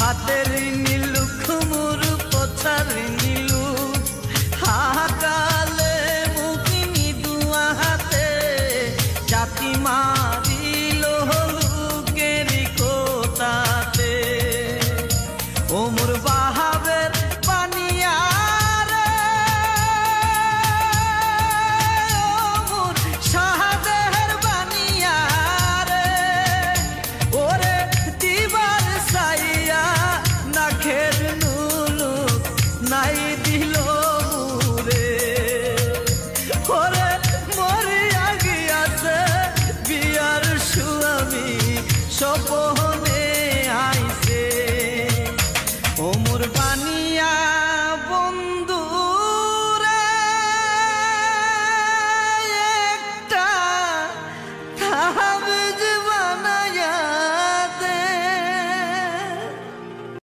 হাতের নীলু খুমুর পোছার নীলু হাকালে মুখিনি দুয়া হাতে জাতি মারিল লুকেরি কোতাতে ওমর